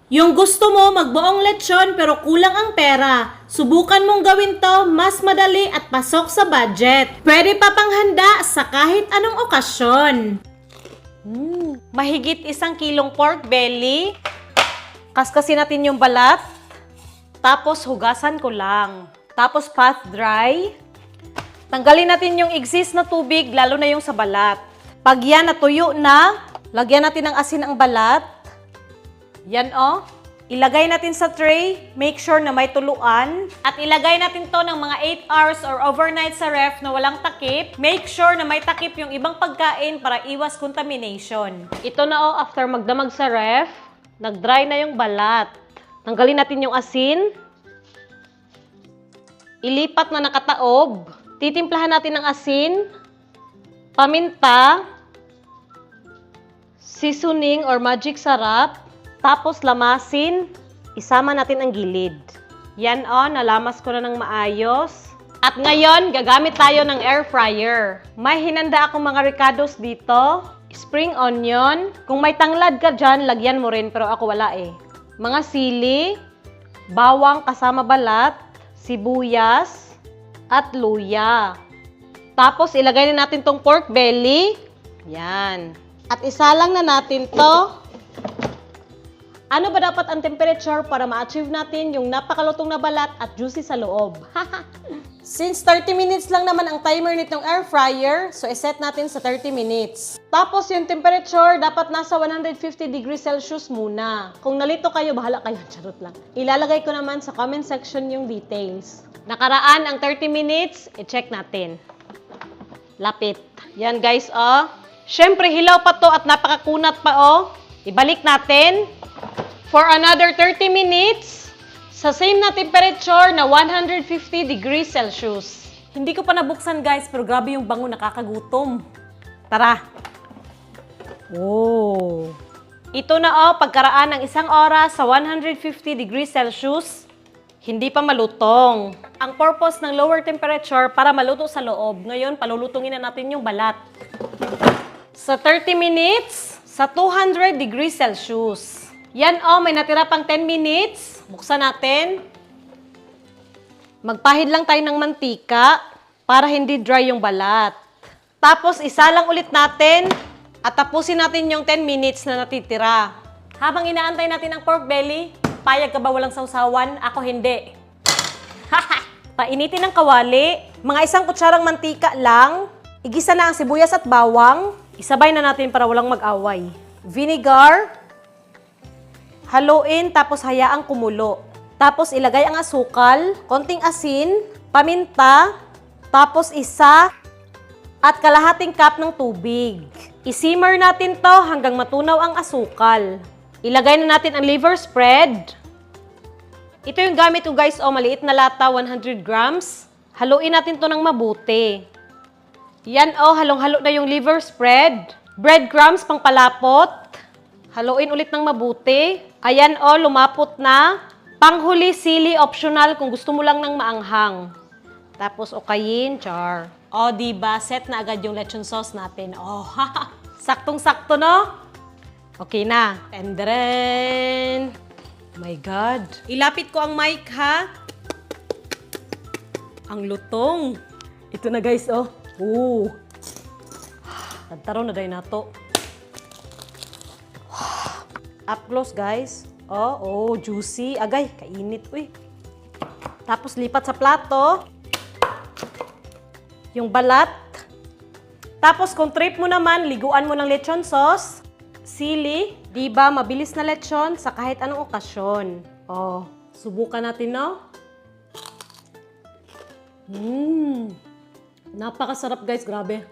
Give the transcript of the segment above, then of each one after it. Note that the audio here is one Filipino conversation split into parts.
Yung gusto mo magbuong lechon pero kulang ang pera, subukan mong gawin to mas madali at pasok sa budget. Pwede pa panghanda sa kahit anong okasyon. Mahigit 1 kilong pork belly. Kaskasin natin yung balat. Tapos hugasan ko lang. Tapos pat dry. Tanggalin natin yung exist na tubig, lalo na yung sa balat. Pag yan natuyo na, lagyan natin ng asin ang balat. Yan o. Ilagay natin sa tray, make sure na may tuluan. At ilagay natin to ng mga 8 hours or overnight sa ref na walang takip. Make sure na may takip yung ibang pagkain para iwas contamination. Ito na o, after magdamag sa ref, nag-dry na yung balat. Tanggalin natin yung asin. Ilipat na nakataob. Titimplahan natin ng asin, paminta, seasoning or magic sarap, tapos lamasin, isama natin ang gilid. Yan o, nalamas ko na ng maayos. At ngayon, gagamit tayo ng air fryer. May hinanda akong mga ricados dito, spring onion. Kung may tanglad ka dyan, lagyan mo rin, pero ako wala eh. Mga sili, bawang kasama balat, sibuyas, at luya. Tapos, ilagay na natin tong pork belly. Yan. At isalang na natin to. Ano ba dapat ang temperature para ma-achieve natin yung napakalutong na balat at juicy sa loob? Since 30 minutes lang naman ang timer nitong air fryer, so iset natin sa 30 minutes. Tapos yung temperature dapat nasa 150 degrees Celsius muna. Kung nalito kayo, bahala kayo. Charot lang. Ilalagay ko naman sa comment section yung details. Nakaraan ang 30 minutes, i-check natin. Lapit. Yan guys, oh. Syempre, hilaw pa to at napakakunat pa, oh. Ibalik natin for another 30 minutes sa same na temperature na 150 degrees Celsius. Hindi ko pa nabuksan guys, pero grabe yung bango, nakakagutom. Tara. Oh. Ito na oh, pagkaraan ng 1 oras sa 150 degrees Celsius, hindi pa malutong. Ang purpose ng lower temperature para maluto sa loob. Ngayon, palulutungin na natin yung balat. Sa 30 minutes, sa 200 degrees Celsius. Yan oh, may natira pang 10 minutes. Buksan natin. Magpahid lang tayo ng mantika para hindi dry yung balat. Tapos, isalang ulit natin at tapusin natin yung 10 minutes na natitira. Habang inaantay natin ang pork belly, payag ka ba walang sausawan? Ako hindi. Painitin ng kawali. Mga 1 kutsarang mantika lang. Igisa na ang sibuyas at bawang. Isabay na natin para walang mag-away. Vinegar. Haluin tapos hayaang kumulo. Tapos ilagay ang asukal, konting asin, paminta, tapos 1 at kalahating cup ng tubig. I-simmer natin to hanggang matunaw ang asukal. Ilagay na natin ang liver spread. Ito yung gamit ko guys, oh, maliit na lata, 100 grams. Haluin natin to ng mabuti. Yan oh, halong-halo na yung liver spread. Breadcrumbs pang palapot. Haluin ulit ng mabuti. Ayan oh, lumapot na. Panghuli, sili, optional kung gusto mo lang ng maanghang. Tapos okayin, char. Oh, diba? Set na agad yung lechon sauce natin. Oh, saktong-sakto, no? Okay na. And then, my God. Ilapit ko ang mic, ha? Ang lutong. Ito na, guys, oh. Ooh. Tantaro na dahil na to. Up close, guys. Oh, juicy. Agay, kainit, uy. Tapos, lipat sa plato. Yung balat. Tapos, kung trip mo naman, liguan mo ng lechon sauce. Sili. Diba, mabilis na lechon sa kahit anong okasyon. Oh, subukan natin, no? Napakasarap, guys. Grabe.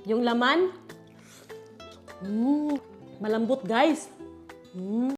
Yung laman. Malambot, guys.